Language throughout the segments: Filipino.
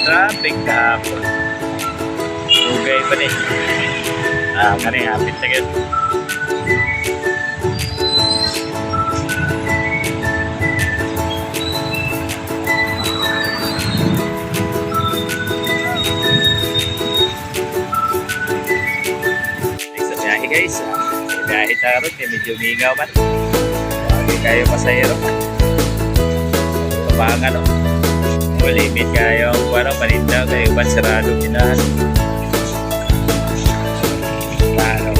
traffic kahapon. Ugay pa rin. Kani hapit na yun. Guys, kahit naroon medyo mingaw man, hindi kayo masayro kapangan o malimit kayo parang panindaw kayo ba sarado ginahan ano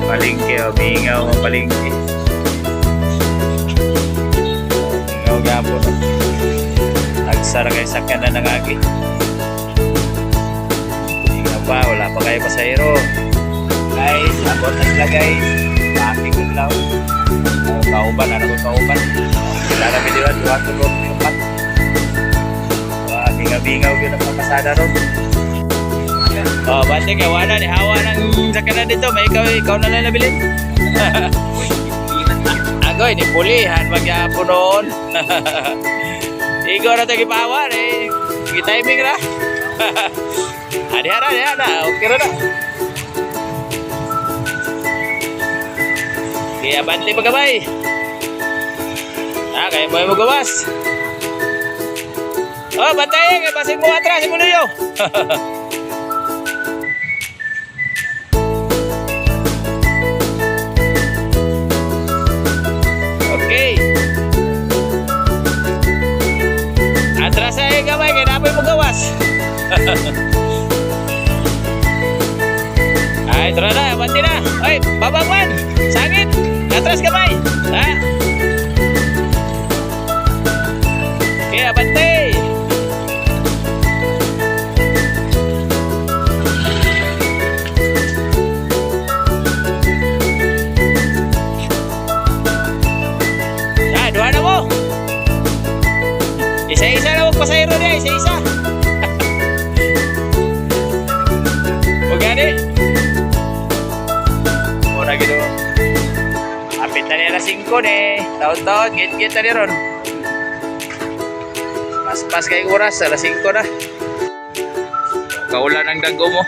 palingki o mingaw o palingki mingaw gapo no nagsara kayo sa kanan ng agi mingaw pa, wala pa kayo masayro guys, abot na sila guys. Paki ko lang. Kauban, ano ko kauban. Sila na biliwan, duha tulog, yupat. Bingaw-bingaw yun ang pamasada ron. Bante kaya wala, hawa ng sakanan dito. May ikaw na lang nabilin. Agoy, ni pulihan, magyapo noon. Ikaw na tayo kipawan eh. Timing na. Hadi-hara, okay na. Kaya bante magabay. Kaya mo magawas. Bantay kaya pasin mo atras mo niyo. Okay. Atras ay gamay kaya napoy magawas. Ay, tara na, bante na. Ay, babagwan. Sakit. Atras kamay. Kaya bantay. Dua na mo. Isa-isa na magpasayro niya. Isa-isa. Huwag gani. Muna gino. Apit na niya na 5 eh. Taon-taon, git-git na niya ron. Pas-pas kayong oras, alas 5 na. Kaulan ang dago mo.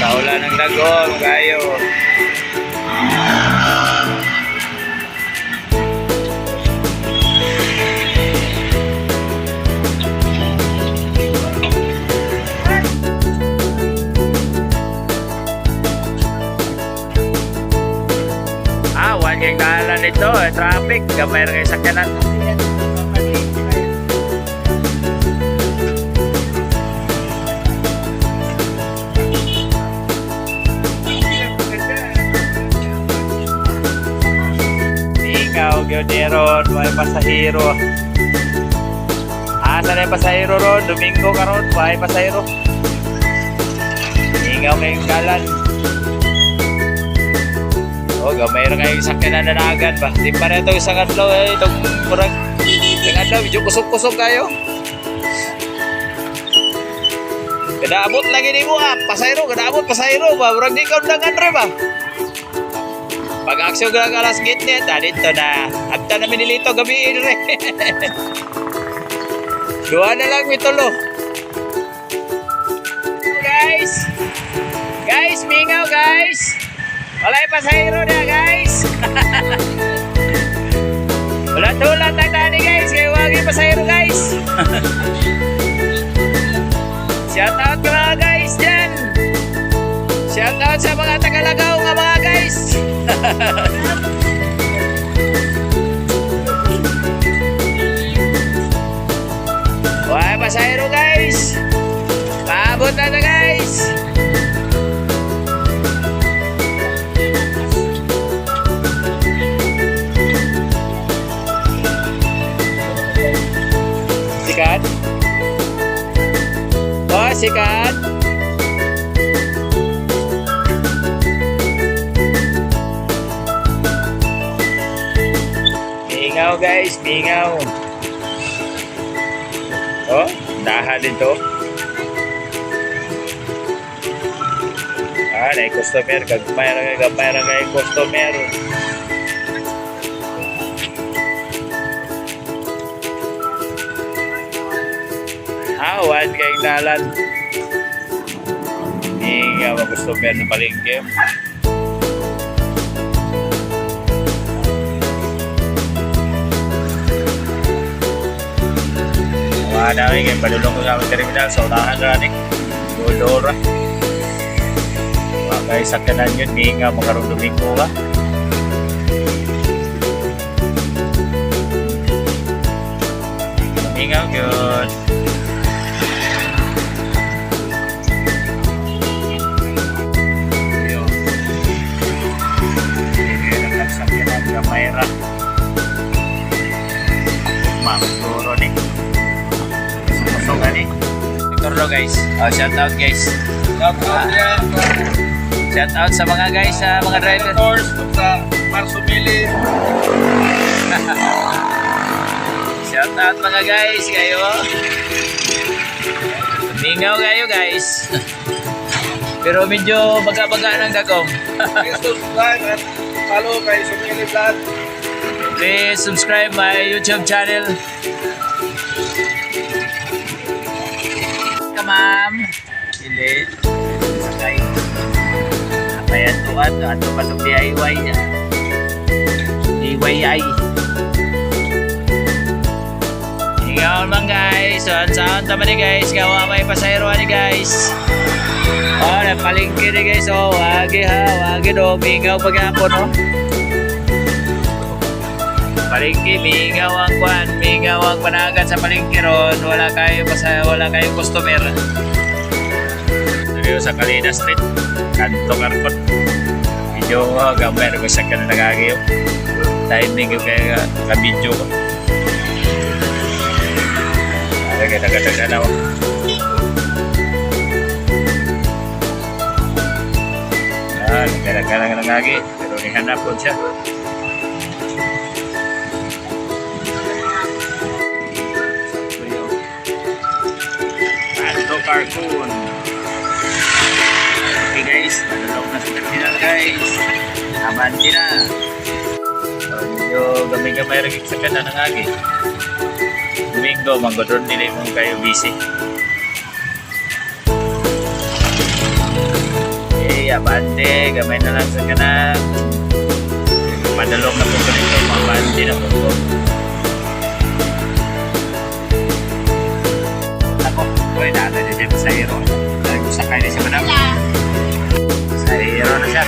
Kaulan ang dago, kayo. Yung kalan nito, traffic, gamay rin kayo sakyanan. Ikaw, Gyoneron, may pasahero. Saan yung pasahero ron? Domingo ka ron, may pasahero. Ikaw kayong kalan. Gamay rin kayo sakyanan na nagan ba? Di pa rin ito isang adlaw eh. Itong murag isang adlaw, medyo kusog-kusog kayo. Kadaabot lagi ni mo pasayro, kadaabot pasayro ba? Murag di ka undangan rin ba? Pag-aksyon ka alas gitnet, dito na. Agta na minilito gabiin rin. Dua na lang mitulo. Guys, mingaw guys. Walay pasahero na guys. Ulat-ulat ang tani guys. Kaya wagi pasahero guys. Shout out ka mga guys dyan. Shout out sa mga Tagalagaw nga mga guys. Walay pasahero guys. Paabot na guys. Sikat. Sikat. Mingaw guys, mingaw. Dahan din to. Ay customer, gagmay ra kay customer. Awan kay dalan. Hindi nga mag-customer sa palengke. Wala kay kay padulong ko sa terminal sa unahan ra ni. Dolora. Kay sakyanan yun, hindi nga makarong Domingo ka. Hindi nga yun. Hindi nga sakyanan ka mayra. Magduro ni. Sumusok ka ni. Magduro guys. Shout out guys. Shout out yan. Shout out sa mga guys, sa mga driver. Tours sa Marsumili. Shout out mga guys, kayo. Mingaw kayo guys. Pero medyo baga-baga ng dagom. Please subscribe at follow kay Sumili Vlog. Please subscribe my YouTube channel. Ma'am. Sili. Sakay. Ayan to ato pa sa DIY niya. DIY. Ikaw naman guys. Saan tama ni guys. Gawa may pasayro ni guys. Oh, napalingki ni guys. Oh, wagi ha. Wagi do. Mingaw paghapon oh. Palingki, mingaw ang kwan. Mingaw ang panagat sa palingki ron. Wala kayong customer. Dito sa Kalina Street. Kanto Karpot. Medyo gamay na ko siya ka na nagagayo. Timing yung kaya ka-video ko. Nagadaga na ako. Nagadaga na nagagi. Pero nihanap po siya. Kanto Cartoon. Okay guys, madulong na sa terminal guys. Abante na. So, medyo gamay-gamay rin sa kanda ng agi. Domingo, magodron nila yung kayo busy. Okay, abante. Gamay na lang sa kanda. Madulong na po ko nito. Abante na po ko. Ako, buhay na natin dito sa hero. Sakay na siya madam. Sa hero na siya.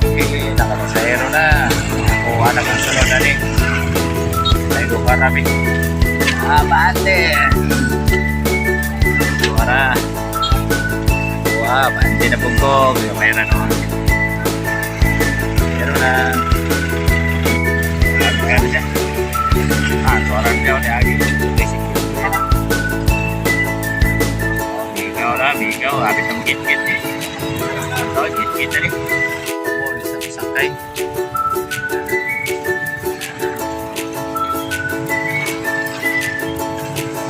Okay, nakapasahero na. Kuha na kong sunod na rin. Ay, kuha rami. Bante. Kuha na. Kuha, bante na pugkog. May na no. Hero na. Kuha na siya. Suarang daw ni Agi. Migaw, habis ng git-git eh. Ito, git-git na rin. Sakay.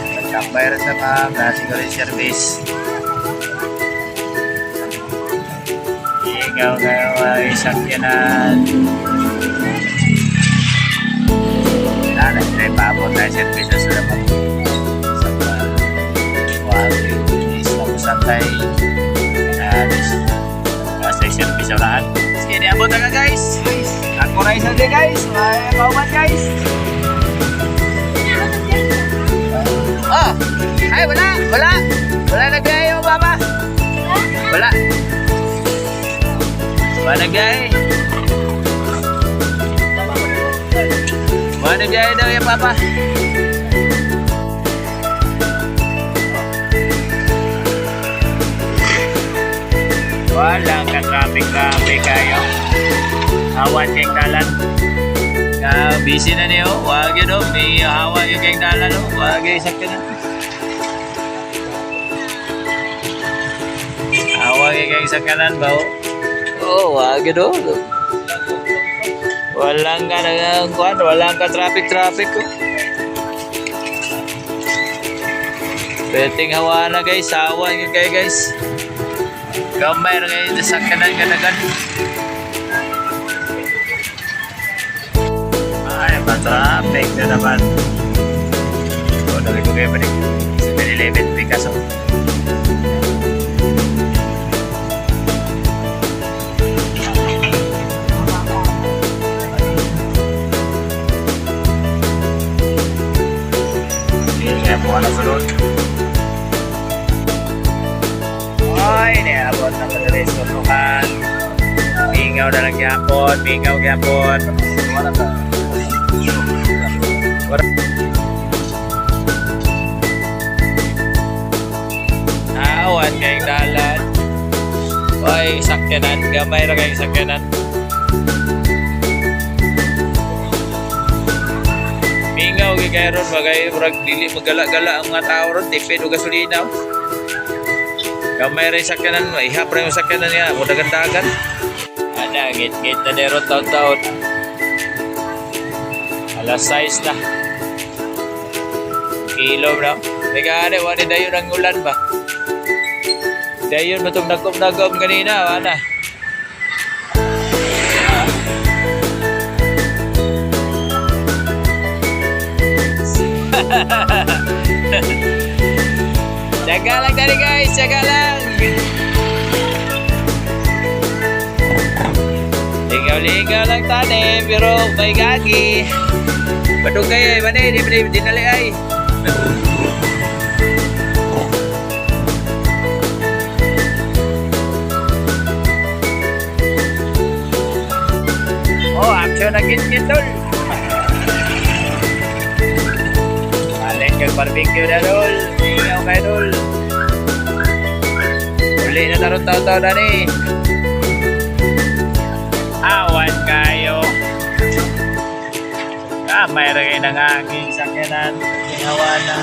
Nagkambay rin sa ma'am na siguro service. Migaw ngayon ay sakyanan. Nagtry pa po tayo service sa laman. Santay sa service sa lahat. Sige, niabot na ka guys. Ako na isa din guys. May kauman guys. Ay wala nagbiyahe mo papa. Wala nagbiyahe. Wala nagbiyahe daw yung papa. Walang ka-traffic kayo. Hawan kayong dalan. Busy na niyo. Wag yun o. May hawan yung kayong dalan o. Wag yun sakit na. Hawan yung kayong sakanan ba o. Oo, wag yun o. Walang ka-traffic o. Beting hawa na guys, sawan yun kayo guys. Gamay na kayo sa kanan kanagan. Ay, matrapik na naman. So, dali ko kayo balik. 7-Eleven Picasso. Ano sunod? Ay, niabot na sa restoran. Mingaw na lang yapon, mingaw yapon. Awan kayong dalan. Ay, sakyanan, gamay na kayong sakyanan. Mingaw kay ron bagay murag dili magala-gala ang mga tao ron tipid og gasolina. Gamay rin sakyanan mo, ihap rin yung sakyanan niya, mo dagan-dagan. Ana, git-git na deron taon-taon. Alas 6 na. Kilo na. Teka, wala dayon ang ulan ba? Dayon matong nagom-nagom kanina, wala. Jaga lang tadi guys, jaga lang. Ligaw-ligaw lang tani, pero may gagi. Badung kayo, mana di dinali ay. Oh, action na kit-kit tol. Barbecue na dol, ingaw kayo dol. Uli na tarong taon-taon na ni. Awan kayo. May rin ng aking sakyanan. Hawa na.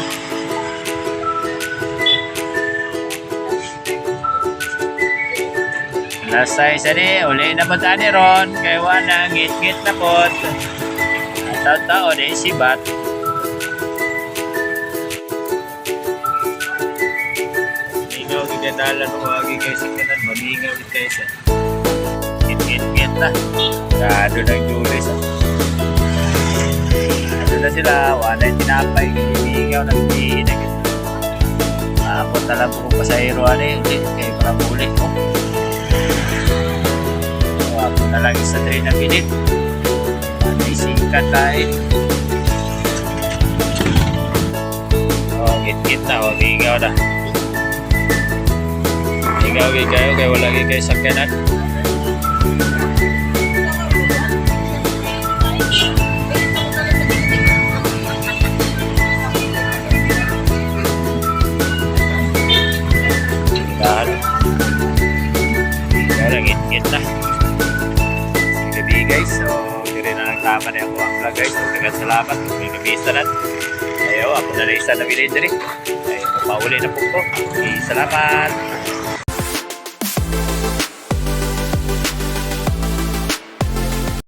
Lasay sa ni, uli na po tani ron. Kaya wana, ngit-ngit na po. Taon-taon eh, sibat. Dalan mo lagi kayo sa kanan, mamingaw ulit kayo sa ngit na. Gado ng julis. Ano na sila, wala yung tinapay, mamingaw ng hinag. Nakapot na lang po kung pasahero hindi kayo para muli ko. Ako na lang isa train na pilit. May singkat tayo. Ngit na, mamingaw na. Ikaw kayo, kaya wala kayo sakyanan. Dahan. Ikaw lang ngit na. Gabi guys, so hindi na nagtama na ako ang vlog guys. So dagat salamat, may kabista na. Ayaw, ako na isa na bilhin diri. Ay, pauli na po ko. Salamat.